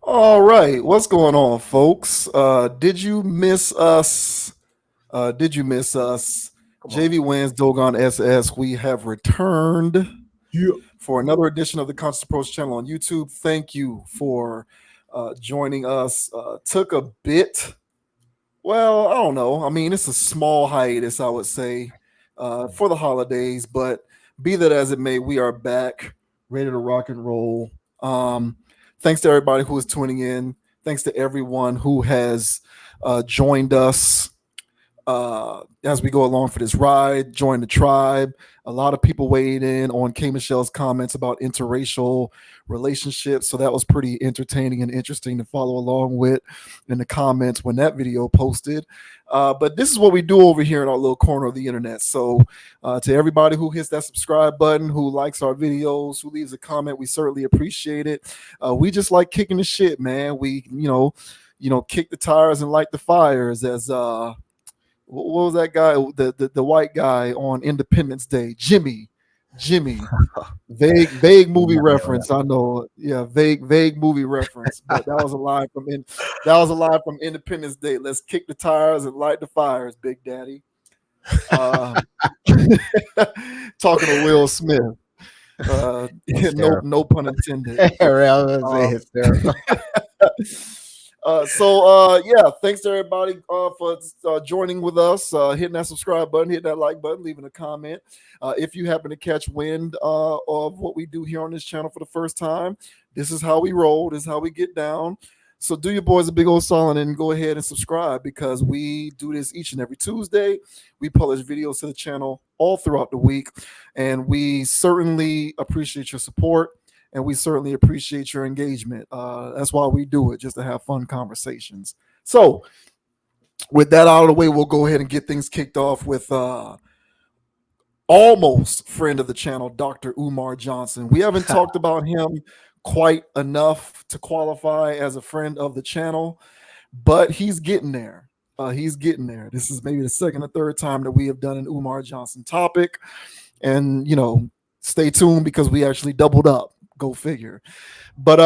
All right, what's going on, folks? Did you miss us? Did you miss us? Come on. JV Wins Dogon SS. We have returned Yeah. for another edition of the Conscious Approach channel on YouTube. Thank you for joining us. Took a bit. Well, I don't know. I mean, it's a small hiatus, I would say, for the holidays. But be that as it may, we are back, ready to rock and roll. Um, Thanks to everybody who is tuning in. Thanks to everyone who has joined us as we go along for this ride. Join the tribe. A lot of people weighed in on K Michelle's comments about interracial relationships, so that was pretty entertaining and interesting to follow along with in the comments when that video posted. But this is what we do over here in our little corner of the internet. So to everybody who hits that subscribe button, who likes our videos, who leaves a comment, we certainly appreciate it. We just like kicking the shit, man. We kick the tires and light the fires, as what was that guy, the white guy on Independence Day, Jimmy. Vague movie reference. I know, yeah, vague movie reference. But that was a line from Independence Day. Let's kick the tires and light the fires, Big Daddy. Uh, Talking to Will Smith. Hysterical. No pun intended. I was gonna say Uh, hysterical. Yeah, thanks to everybody for joining with us, hitting that subscribe button, hitting that like button, leaving a comment. If you happen to catch wind of what we do here on this channel for the first time, this is how we roll. This is how we get down. So do your boys a big old solid and go ahead and subscribe, because we do this each and every Tuesday. We publish videos to the channel all throughout the week, and we certainly appreciate your support, and we certainly appreciate your engagement. That's why we do it, just to have fun conversations. So, with that out of the way, we'll go ahead and get things kicked off with almost friend of the channel, Dr. Umar Johnson. We haven't talked about him quite enough to qualify as a friend of the channel, but he's getting there. He's getting there. This is maybe the second or third time that we have done an Umar Johnson topic. And, stay tuned because we actually doubled up. Go figure. But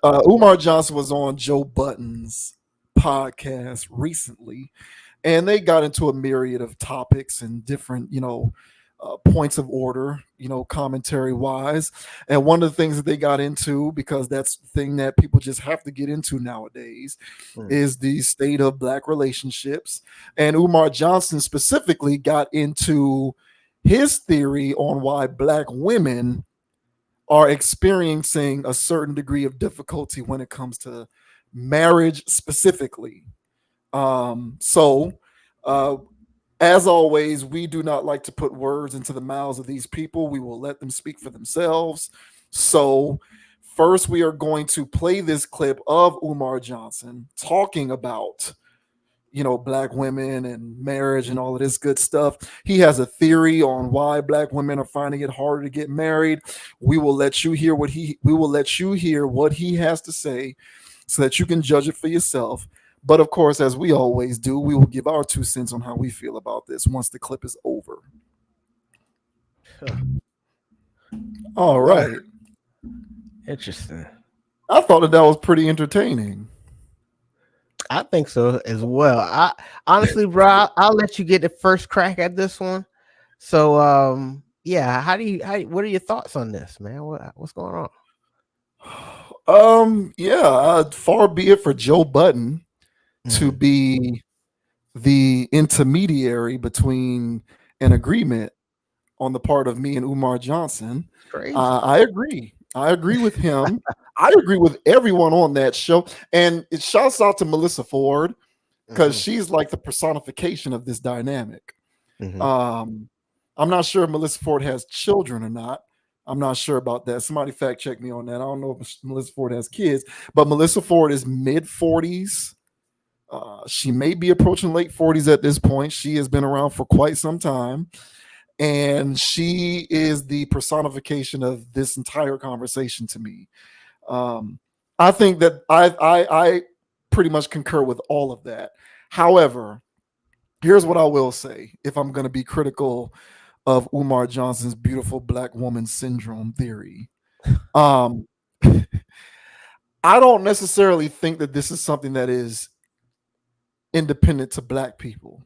Umar Johnson was on Joe Budden's podcast recently, and they got into a myriad of topics and different, points of order, commentary wise. And one of the things that they got into, because that's the thing that people just have to get into nowadays, is the state of black relationships. And Umar Johnson specifically got into his theory on why black women are experiencing a certain degree of difficulty when it comes to marriage specifically. So, uh, as always, we do not like to put words into the mouths of these people. We will let them speak for themselves. So, first, we are going to play this clip of Umar Johnson talking about black women and marriage and all of this good stuff. He has a theory on why black women are finding it harder to get married. We will let you hear what he has to say, so that you can judge it for yourself. But of course, as we always do, we will give our 2 cents on how we feel about this once the clip is over. All right. Interesting. I thought that was pretty entertaining. I think so as well. I honestly, bro, I'll let you get the first crack at this one. So, yeah, what are your thoughts on this, man? What's going on? Far be it for Joe Budden to Mhm. be the intermediary between an agreement on the part of me and Umar Johnson. It's crazy. I agree. I agree with him. I agree with everyone on that show. And it shouts out to Melissa Ford, because Hmm. she's like the personification of this dynamic. Hmm. Um, I'm not sure if Melissa Ford has children or not. I'm not sure about that. Somebody fact check me on that. I don't know if Melissa Ford has kids, but Melissa Ford is mid 40s. She may be approaching late 40s at this point. She has been around for quite some time, and she is the personification of this entire conversation to me. Um, I think that I pretty much concur with all of that. However, here's what I will say if I'm going to be critical of Umar Johnson's beautiful black woman syndrome theory. Um, I don't necessarily think that this is something that is independent to black people.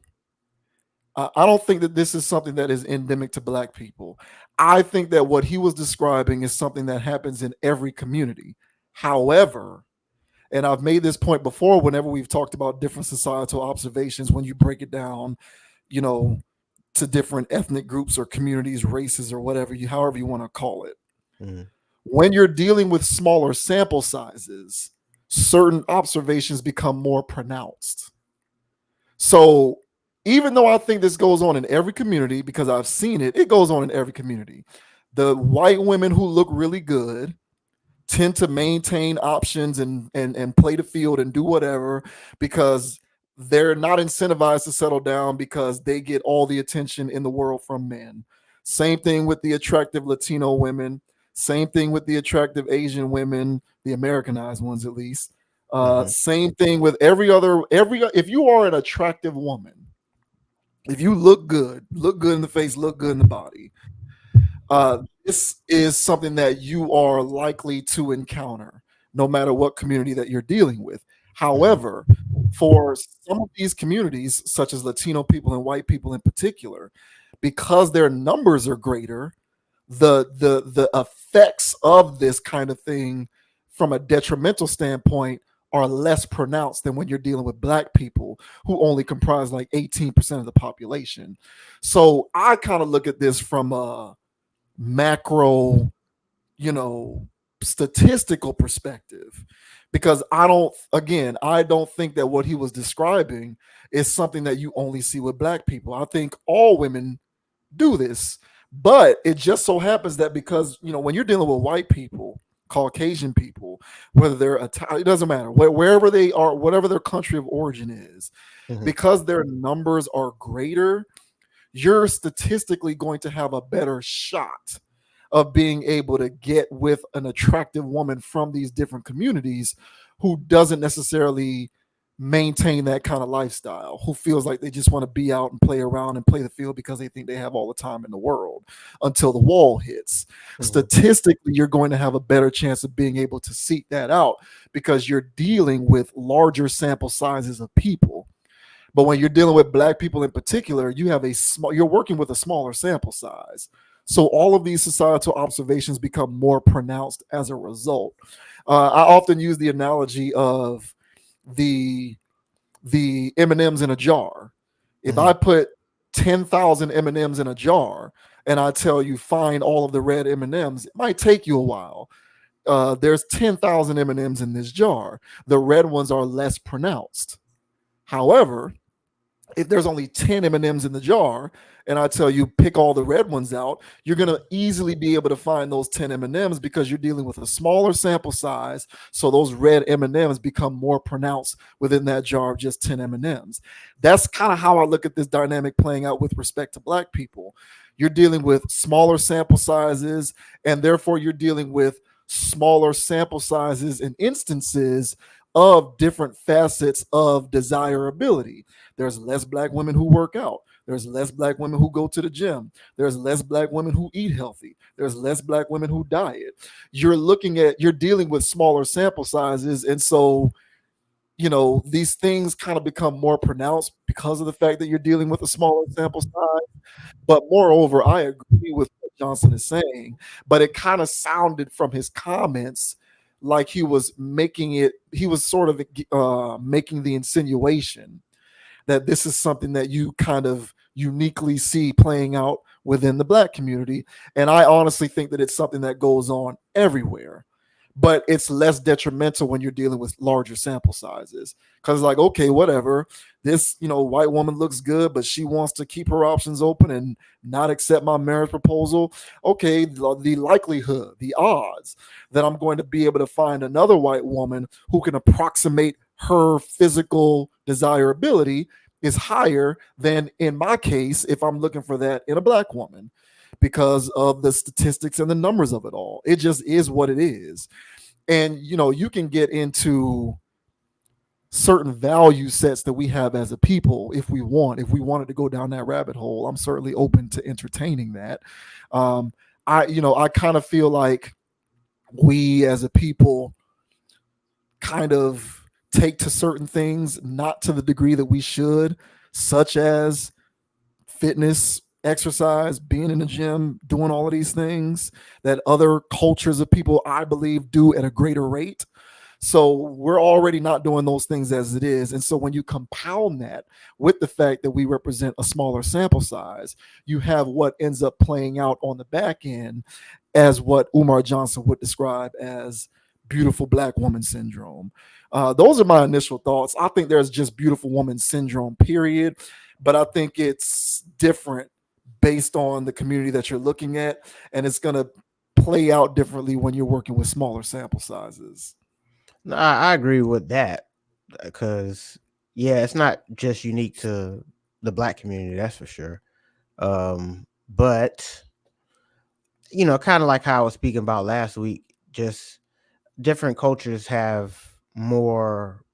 I don't think that this is something that is endemic to black people. I think that what he was describing is something that happens in every community. However, and I've made this point before whenever we've talked about different societal observations, when you break it down, you know, to different ethnic groups or communities, races, or whatever you, however you want to call it. Mm-hmm. When you're dealing with smaller sample sizes, certain observations become more pronounced. So even though I think this goes on in every community because I've seen it, it goes on in every community. The white women who look really good tend to maintain options and play the field and do whatever because they're not incentivized to settle down because they get all the attention in the world from men. Same thing with the attractive Latino women. Same thing with the attractive Asian women, the Americanized ones at least. Mm-hmm. Same thing with every if you are an attractive woman, if you look good in the face, look good in the body, this is something that you are likely to encounter no matter what community that you're dealing with. Mm-hmm. However, for some of these communities, such as Latino people and white people in particular, because their numbers are greater, the effects of this kind of thing from a detrimental standpoint are less pronounced than when you're dealing with black people who only comprise like 18% of the population. So I kind of look at this from a macro, you know, statistical perspective because I don't think that what he was describing is something that you only see with black people. I think all women do this, but it just so happens that because, when you're dealing with white people, Caucasian people, whether they're Italian, it doesn't matter, wherever they are, whatever their country of origin is, Mm-hmm. because their numbers are greater, you're statistically going to have a better shot of being able to get with an attractive woman from these different communities who doesn't necessarily maintain that kind of lifestyle, who feels like they just want to be out and play around and play the field because they think they have all the time in the world until the wall hits. Mm-hmm. Statistically, you're going to have a better chance of being able to seek that out because you're dealing with larger sample sizes of people. But when you're dealing with black people in particular, you're working with a smaller sample size. So all of these societal observations become more pronounced as a result. I often use the analogy of the the M&Ms in a jar. If Mm-hmm. I put 10,000 M&Ms in a jar and I tell you find all of the red M&Ms, it might take you a while. There's 10,000 M&Ms in this jar. The red ones are less pronounced. However, if there's only 10 M&Ms in the jar and I tell you pick all the red ones out, you're going to easily be able to find those 10 M&Ms because you're dealing with a smaller sample size, so those red M&Ms become more pronounced within that jar of just 10 M&Ms. That's kind of how I look at this dynamic playing out with respect to black people. You're dealing with smaller sample sizes, and therefore you're dealing with smaller sample sizes and instances of different facets of desirability. There's less black women who work out. There's less black women who go to the gym. There's less black women who eat healthy. There's less black women who diet. You're dealing with smaller sample sizes. And so, these things kind of become more pronounced because of the fact that you're dealing with a smaller sample size. But moreover, I agree with what Johnson is saying, but it kind of sounded from his comments like he was sort of making the insinuation that this is something that you kind of uniquely see playing out within the black community. And I honestly think that it's something that goes on everywhere, but it's less detrimental when you're dealing with larger sample sizes. Because, like, okay, whatever, this, white woman looks good, but she wants to keep her options open and not accept my marriage proposal. Okay, the likelihood, the odds that I'm going to be able to find another white woman who can approximate her physical desirability is higher than in my case if I'm looking for that in a black woman because of the statistics and the numbers of it all. It just is what it is. And you can get into certain value sets that we have as a people if we wanted to go down that rabbit hole. I'm certainly open to entertaining that. I kind of feel like we as a people kind of take to certain things, not to the degree that we should, such as fitness, exercise, being in the gym, doing all of these things that other cultures of people, I believe, do at a greater rate. So we're already not doing those things as it is. And so when you compound that with the fact that we represent a smaller sample size, you have what ends up playing out on the back end as what Umar Johnson would describe as beautiful black woman syndrome. Those are my initial thoughts. I think there's just beautiful woman syndrome, period. But I think it's different based on the community that you're looking at. And it's going to play out differently when you're working with smaller sample sizes. No, I agree with that because yeah, it's not just unique to the black community, that's for sure. But kind of like how I was speaking about last week, just different cultures have more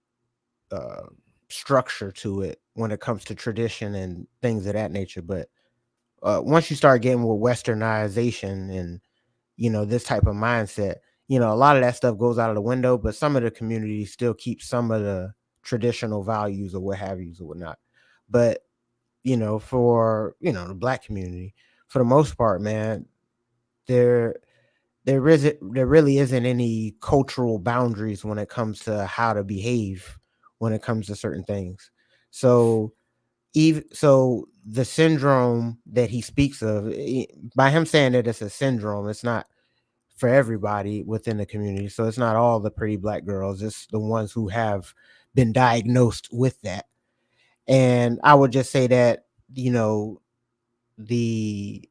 uh, structure to it when it comes to tradition and things of that nature. But once you start getting with westernization and this type of mindset, a lot of that stuff goes out of the window. But some of the communities still keep some of the traditional values or what have yous or whatnot. But for the black community, for the most part, man, there there really isn't any cultural boundaries when it comes to how to behave when it comes to certain things. So even so the syndrome that he speaks of, by him saying that it's a syndrome, it's not for everybody within the community. So it's not all the pretty black girls, it's the ones who have been diagnosed with that. And I would just say that, the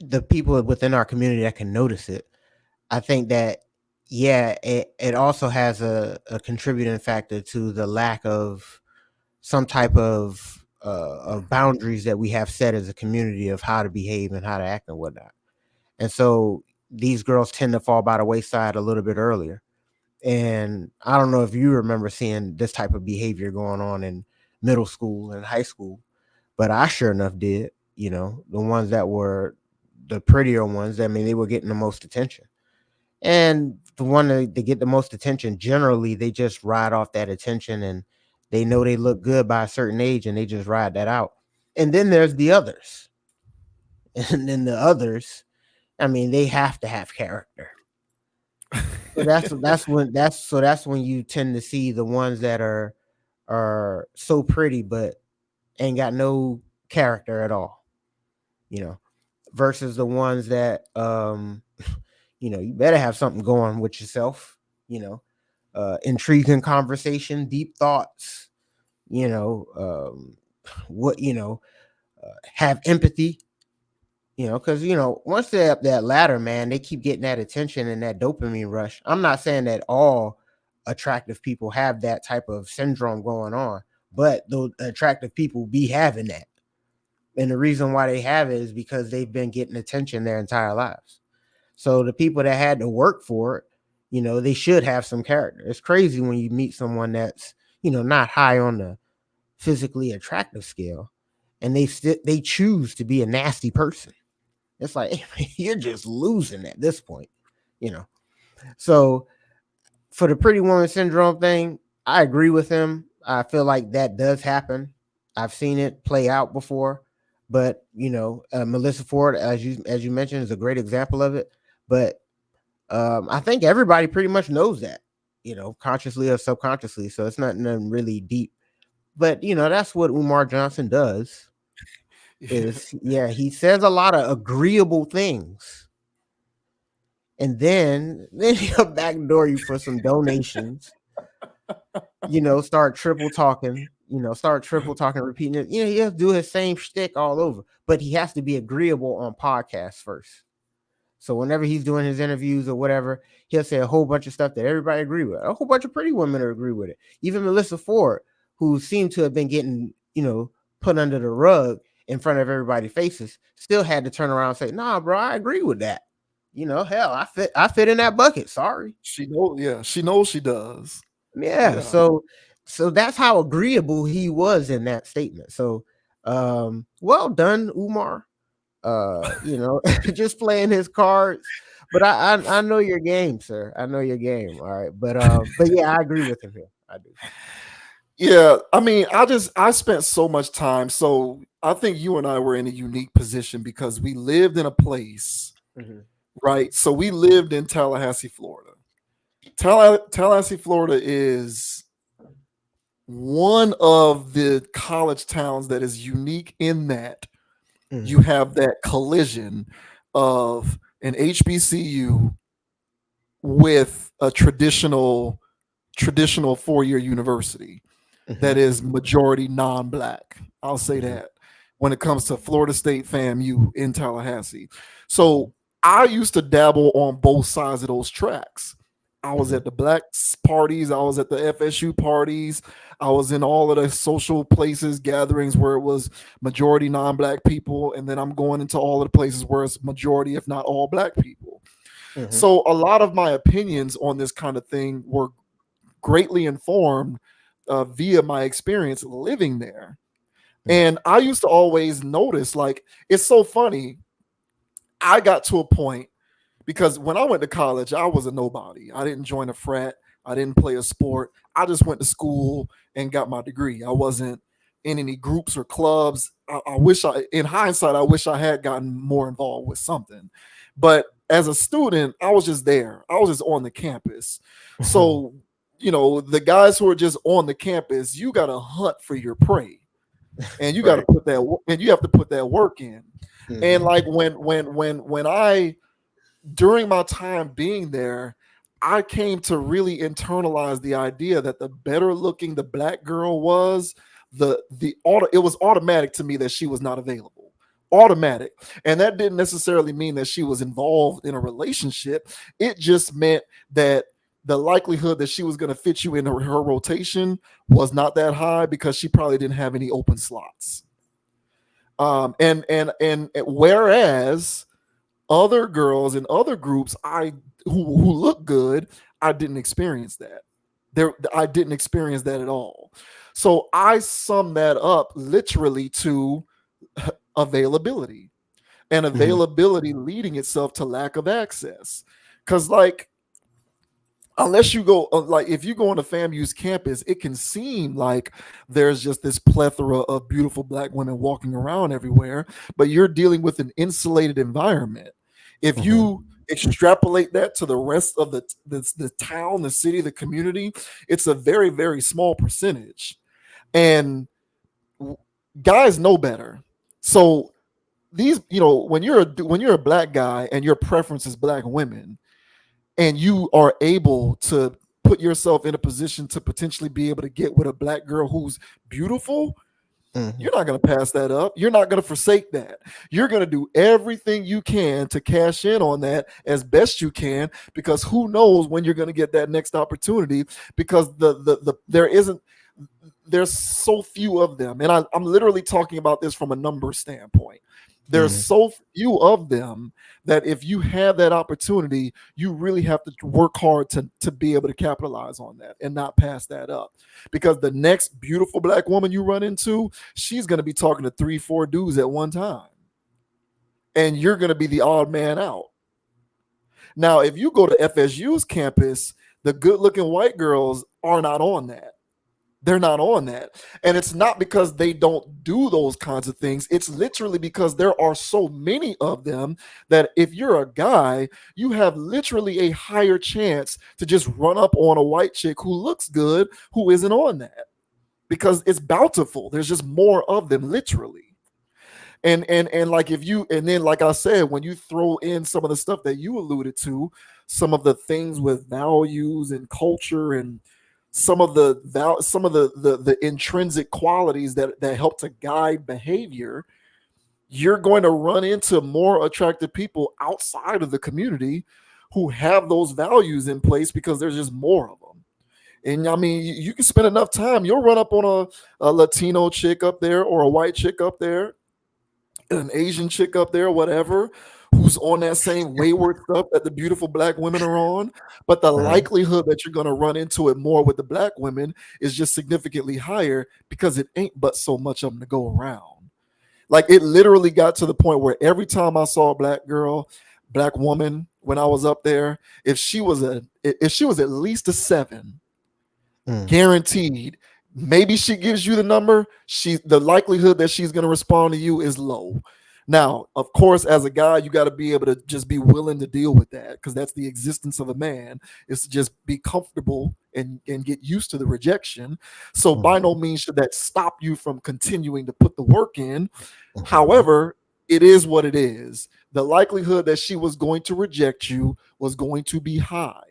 the people within our community that can notice it, I think that yeah, it also has a contributing factor to the lack of some type of boundaries that we have set as a community of how to behave and how to act and whatnot. And so these girls tend to fall by the wayside a little bit earlier. And I don't know if you remember seeing this type of behavior going on in middle school and high school, but I sure enough did. The ones that were the prettier ones, I mean, they were getting the most attention. And the one that they get the most attention, generally, they just ride off that attention and they know they look good by a certain age and they just ride that out. And then there's the others. And then the others, I mean, they have to have character. So that's when you tend to see the ones that are so pretty but ain't got no character at all, you know, versus the ones that you better have something going with yourself, intriguing conversation, deep thoughts, you know, what have empathy, because once they're up that ladder, man, they keep getting that attention and that dopamine rush. I'm not saying that all attractive people have that type of syndrome going on, but those attractive people be having that. And the reason why they have it is because they've been getting attention their entire lives. So the people that had to work for it, they should have some character. It's crazy when you meet someone that's, not high on the physically attractive scale and they choose to be a nasty person. It's like you're just losing at this point, you know. So for the pretty woman syndrome thing, I agree with him. I feel like that does happen. I've seen it play out before, but Melissa Ford, as you mentioned, is a great example of it. But I think everybody pretty much knows that, consciously or subconsciously. So it's nothing really deep. But that's what Umar Johnson does. Yeah. Is yeah, he says a lot of agreeable things, and then he'll backdoor you for some donations. Start triple talking, repeating it. He'll do his same shtick all over, but he has to be agreeable on podcasts first. So whenever he's doing his interviews or whatever, he'll say a whole bunch of stuff that everybody agree with. A whole bunch of pretty women agree with it. Even Melissa Ford, who seemed to have been getting, put under the rug in front of everybody's faces, still had to turn around and say, "Nah, bro, I agree with that. Hell, I fit in that bucket. Sorry." She knows she does. Yeah. Yeah. So that's how agreeable he was in that statement. So, well done, Umar. Just playing his cards. but I know your game, sir. I know your game. All right, but yeah, I agree with him here. I do. Yeah, I mean, I spent so much time. So I think you and I were in a unique position because we lived in a place, Hmm. right? So we lived in Tallahassee, Florida. Tallahassee, Florida is one of the college towns that is unique in that you Hmm. have that collision of an HBCU with a traditional 4-year university that Hmm. is majority non-black. I'll say Hmm. that when it comes to Florida State FAMU in Tallahassee. Hmm. So I used to dabble on both sides of those tracks. I was Hmm. at the black parties, I was at the FSU parties, I was in all of the social places, gatherings where it was majority non-black people, and then I'm going into all of the places where it's majority, if not all, black people. Hmm. So a lot of my opinions on this kind of thing were greatly informed via my experience living there. And I used to always notice, like, it's so funny. I got to a point because when I went to college, I was a nobody. I didn't join a frat. I didn't play a sport. I just went to school and got my degree. I wasn't in any groups or clubs. In hindsight, I wish I had gotten more involved with something. But as a student, I was just there. I was just on the campus. Hmm. So, the guys who are just on the campus, you got to hunt for your prey, and you got to Right. put that, and you have to put that work in. And Hmm. like when I during my time being there, I came to really internalize the idea that the better looking the black girl was, it was automatic to me that she was not available. Automatic. And that didn't necessarily mean that she was involved in a relationship. It just meant that the likelihood that she was going to fit you in her rotation was not that high because she probably didn't have any open slots. And whereas other girls in other groups who look good, I didn't experience that. I didn't experience that at all. So I sum that up literally to availability, and Hmm. availability leading itself to lack of access. Because like unless you go like if you go on a FAMU's campus, it can seem like there's just this plethora of beautiful black women walking around everywhere, but you're dealing with an insulated environment. If Hmm. you extrapolate that to the rest of the town, the city, the community, it's a very, very small percentage. And guys know better. So these, when you're a black guy and your preference is black women, and you are able to put yourself in a position to potentially be able to get with a black girl who's beautiful, Hmm. you're not going to pass that up. You're not going to forsake that. You're going to do everything you can to cash in on that as best you can, because who knows when you're going to get that next opportunity, because there's so few of them. And I'm literally talking about this from a number standpoint. There's Hmm. so few of them that if you have that opportunity, you really have to work hard to be able to capitalize on that and not pass that up. Because the next beautiful black woman you run into, she's going to be talking to 3, 4 dudes at one time. And you're going to be the odd man out. Now, if you go to FSU's campus, the good looking white girls are not on that. They're not on that. And it's not because they don't do those kinds of things. It's literally because there are so many of them that if you're a guy, you have literally a higher chance to just run up on a white chick who looks good, who isn't on that, because it's bountiful. There's just more of them, literally. And like if you and then like I said, when you throw in some of the stuff that you alluded to, some of the things with values and culture and some of the intrinsic qualities that help to guide behavior, you're going to run into more attractive people outside of the community who have those values in place because there's just more of them. And I mean, you can spend enough time, you'll run up on a Latino chick up there or a white chick up there, an Asian chick up there, whatever, who's on that same wayward stuff that the beautiful black women are on. But the Uh-huh. likelihood that you're going to run into it more with the black women is just significantly higher because it ain't but so much of them to go around. Like it literally got to the point where every time I saw a black girl, black woman when I was up there, if she was at least a 7, Mm, guaranteed. Maybe she gives you the number. The likelihood that she's going to respond to you is low. Now, of course, as a guy, you got to be able to just be willing to deal with that because that's the existence of a man. Is to just be comfortable and get used to the rejection. So by no mhm, means should that stop you from continuing to put the work in. mhm, However, it is what it is. The likelihood that she was going to reject you was going to be high,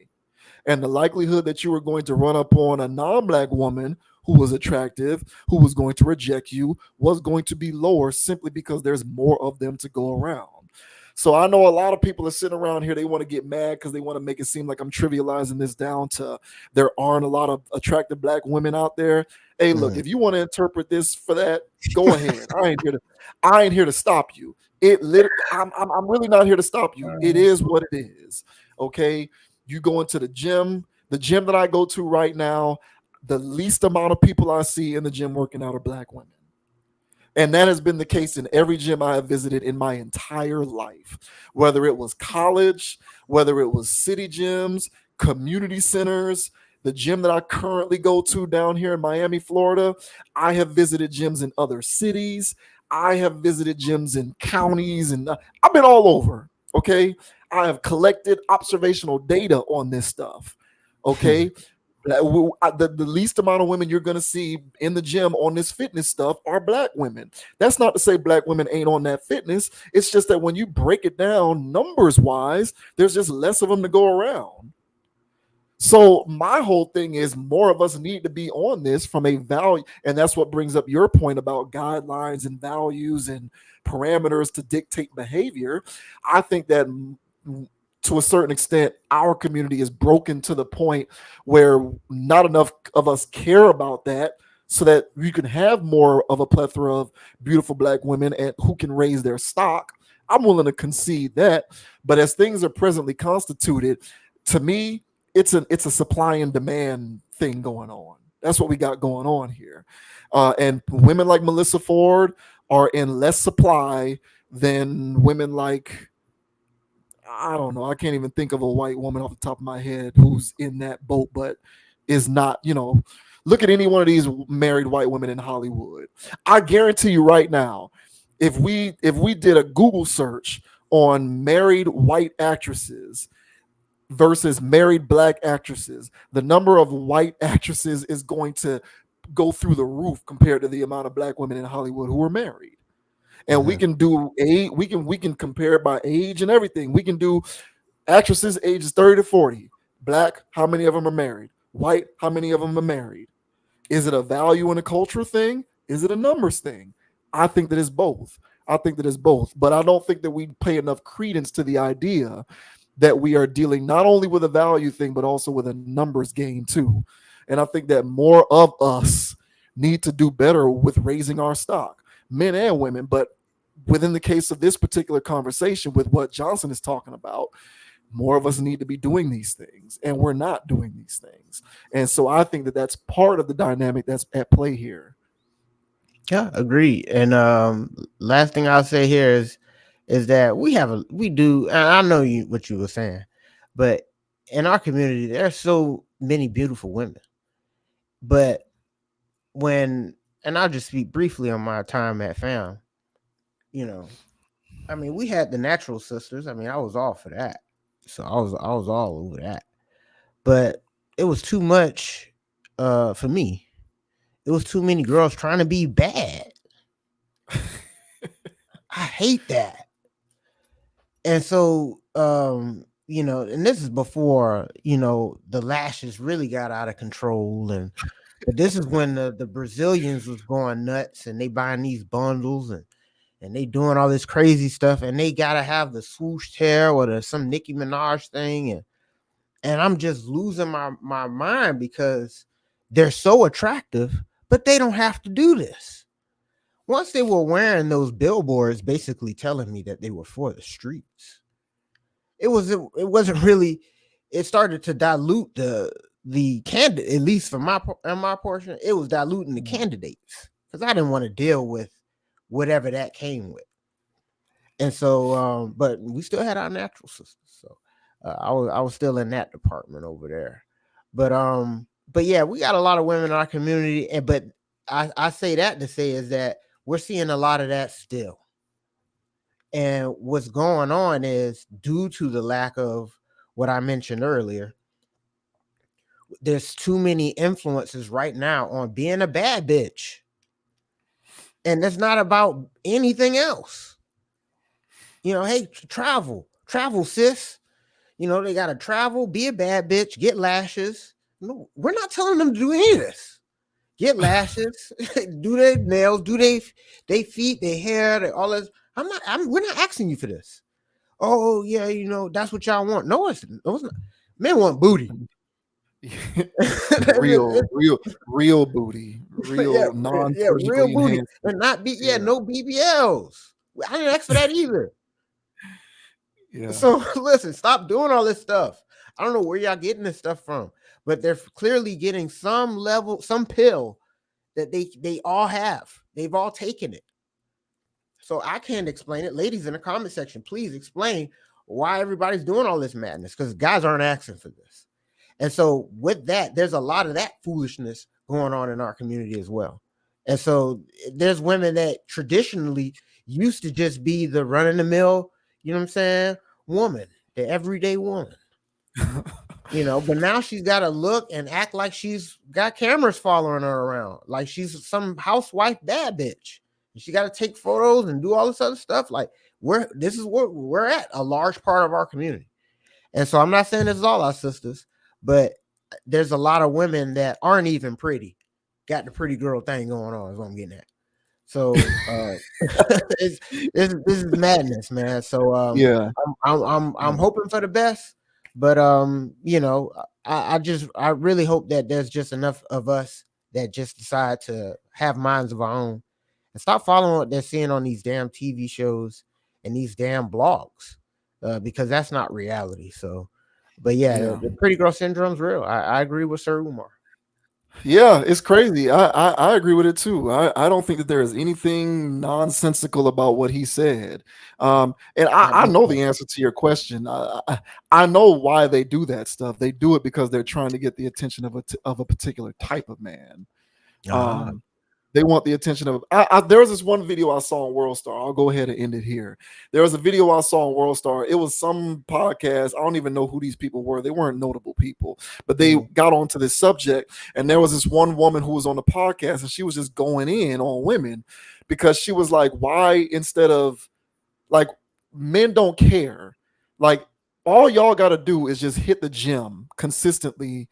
and the likelihood that you were going to run up on a non-black woman who was attractive, who was going to reject you, was going to be lower simply because there's more of them to go around. So I know a lot of people are sitting around here, they want to get mad because they want to make it seem like I'm trivializing this down to there aren't a lot of attractive black women out there. Hey, look, mhm. if you want to interpret this for that, go ahead. I ain't here to stop you. I'm really not here to stop you. It is what it is. Okay. You go into the gym that I go to right now, the least amount of people I see in the gym working out are black women. And that has been the case in every gym I have visited in my entire life, whether it was college, whether it was city gyms, community centers, the gym that I currently go to down here in Miami, Florida. I have visited gyms in other cities. I have visited gyms in counties, and I've been all over. Okay. I have collected observational data on this stuff. Okay. The least amount of women you're going to see in the gym on this fitness stuff are black women. That's not to say black women ain't on that fitness. It's just that when you break it down numbers wise, there's just less of them to go around. So my whole thing is more of us need to be on this from a value, and that's what brings up your point about guidelines and values and parameters to dictate behavior. I think that to a certain extent, our community is broken to the point where not enough of us care about that, so that you can have more of a plethora of beautiful black women and who can raise their stock. I'm willing to concede that, but as things are presently constituted, to me, it's a supply and demand thing going on. That's what we got going on here, and women like Melissa Ford are in less supply than women like, I don't know. I can't even think of a white woman off the top of my head who's in that boat, but is not, look at any one of these married white women in Hollywood. I guarantee you right now, if we did a Google search on married white actresses versus married black actresses, the number of white actresses is going to go through the roof compared to the amount of black women in Hollywood who are married. And we Mhm. can do we can compare it by age and everything. We can do actresses ages 30 to 40. Black, how many of them are married? White, how many of them are married? Is it a value and a culture thing? Is it a numbers thing? I think that it's both. I think that it's both. But I don't think that we pay enough credence to the idea that we are dealing not only with a value thing, but also with a numbers game too. And I think that more of us need to do better with raising our stock, men and women. But within the case of this particular conversation, with what Johnson is talking about, more of us need to be doing these things, and we're not doing these things. And so I think that that's part of the dynamic that's at play here. Yeah, agreed. And last thing I'll say here is that we do. And I know you what you were saying, but in our community, there are so many beautiful women. But when and I'll just speak briefly on my time at FAM. You know, I mean, we had the natural sisters. I mean, I was all for that. So I was all over that. But it was too much for me. It was too many girls trying to be bad. I hate that. And so and this is before, the lashes really got out of control, and but this is when the Brazilians was going nuts and they buying these bundles and they doing all this crazy stuff, and they gotta have the swoosh hair or some Nicki Minaj thing, and I'm just losing my mind because they're so attractive, but they don't have to do this. Once they were wearing those billboards basically telling me that they were for the streets, it wasn't really, it started to dilute the candidate, at least for my portion. It was diluting the candidates because I didn't want to deal with whatever that came with. And so but we still had our natural sisters. So I was still in that department over there, but yeah, we got a lot of women in our community, and but I say that to say is that we're seeing a lot of that still. And what's going on is due to the lack of what I mentioned earlier, there's too many influences right now on being a bad bitch. And that's not about anything else. Hey, travel, sis. They got to travel, be a bad bitch, get lashes. No, we're not telling them to do any of this. Get lashes, do their nails, do they feet, their hair, all this. We're not asking you for this. Oh yeah, that's what y'all want. No, it's not. Men want booty. real booty, yeah, real yeah, real non-surgically booty, enhanced and booty. not be Yeah, no BBLs. I didn't ask for that either. yeah. So listen, stop doing all this stuff. I don't know where y'all getting this stuff from, but they're clearly getting some level, some pill that they all have. They've all taken it. So I can't explain it. Ladies in the comment section, please explain why everybody's doing all this madness, because guys aren't asking for this. And so with that, there's a lot of that foolishness going on in our community as well. And so there's women that traditionally used to just be the run of the mill, you know what I'm saying, woman, the everyday woman. But now she's got to look and act like she's got cameras following her around, like she's some housewife bad bitch. And she got to take photos and do all this other stuff. Like this is where we're at, a large part of our community. And so I'm not saying this is all our sisters, but there's a lot of women that aren't even pretty, got the pretty girl thing going on. Is what I'm getting at. So this is madness, man. So Yeah, I'm yeah, hoping for the best, but I really hope that there's just enough of us that just decide to have minds of our own and stop following what they're seeing on these damn TV shows and these damn blogs, because that's not reality. So, but yeah, yeah. the pretty girl syndrome's real. I agree with Sir Umar. Yeah, it's crazy. I agree with it too. I don't think that there is anything nonsensical about what he said. And Not I this know time. the answer to your question. I know why they do that stuff. They do it because they're trying to get the attention of of a particular type of man. Ah. Um, they want the attention of. There was this one video I saw on World Star. I'll go ahead and end it here. There was a video I saw on World Star. It was some podcast. I don't even know who these people were. They weren't notable people, but they Mhm. got onto this subject. And there was this one woman who was on the podcast, and she was just going in on women because she was like, "Why instead of like men don't care? Like all y'all got to do is just hit the gym consistently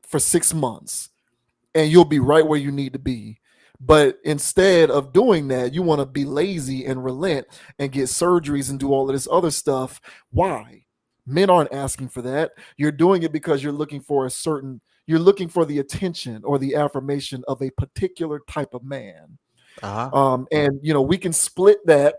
for 6 months." And you'll be right where you need to be. But instead of doing that, you want to be lazy and relent and get surgeries and do all of this other stuff. Why? Men aren't asking for that. You're doing it because you're looking for the attention or the affirmation of a particular type of man. Ah. And we can split that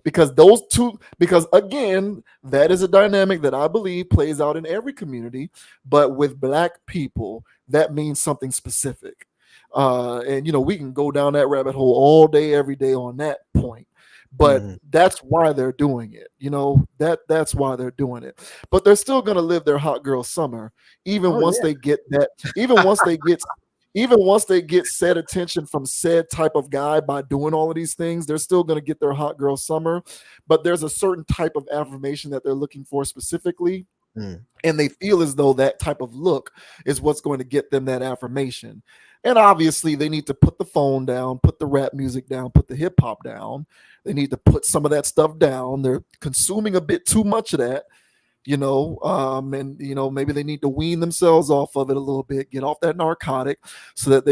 because those two, because again, that is a dynamic that I believe plays out in every community, but with black people, that means something specific. And we can go down that rabbit hole all day, every day on that point. But Mhm. that's why they're doing it. That's why they're doing it. But they're still gonna live their hot girl summer, even Oh once yeah. they get that, even once they get said attention from said type of guy by doing all of these things, they're still going to get their hot girl summer. But there's a certain type of affirmation that they're looking for specifically, Mm. and they feel as though that type of look is what's going to get them that affirmation. And obviously, they need to put the phone down, put the rap music down, put the hip hop down. They need to put some of that stuff down. They're consuming a bit too much of that, and maybe they need to wean themselves off of it a little bit, get off that narcotic, so that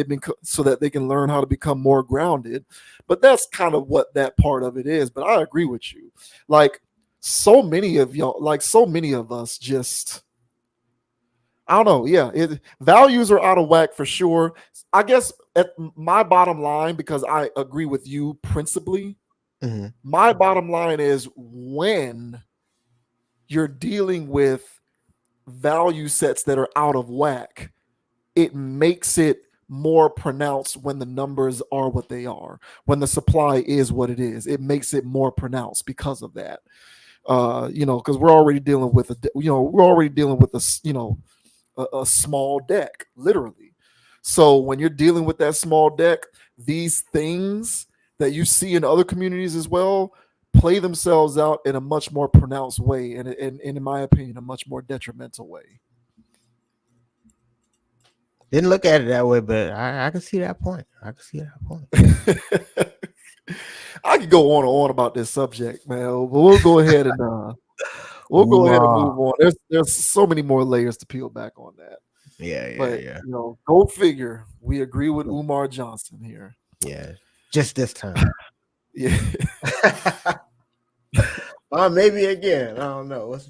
they can learn how to become more grounded. But that's kind of what that part of it is. But I agree with you. Like so many of y'all, like so many of us, just I don't know. Yeah, values are out of whack for sure. I guess at my bottom line, because I agree with you principally, Mhm. my bottom line is when you're dealing with value sets that are out of whack, it makes it more pronounced when the numbers are what they are, when the supply is what it is. It makes it more pronounced because of that. Because we're already dealing with we're already dealing with a small deck, literally. So when you're dealing with that small deck, these things that you see in other communities as well play themselves out in a much more pronounced way, and in my opinion, a much more detrimental way. Didn't look at it that way, but I can see that point. I can see that point. I could go on and on about this subject, man, but we'll go ahead and Umar. move on. There's so many more layers to peel back on that. Yeah, yeah, But yeah. go figure. We agree with Umar Johnson here. Yeah. Just this time. Yeah. Maybe again. I don't know. What's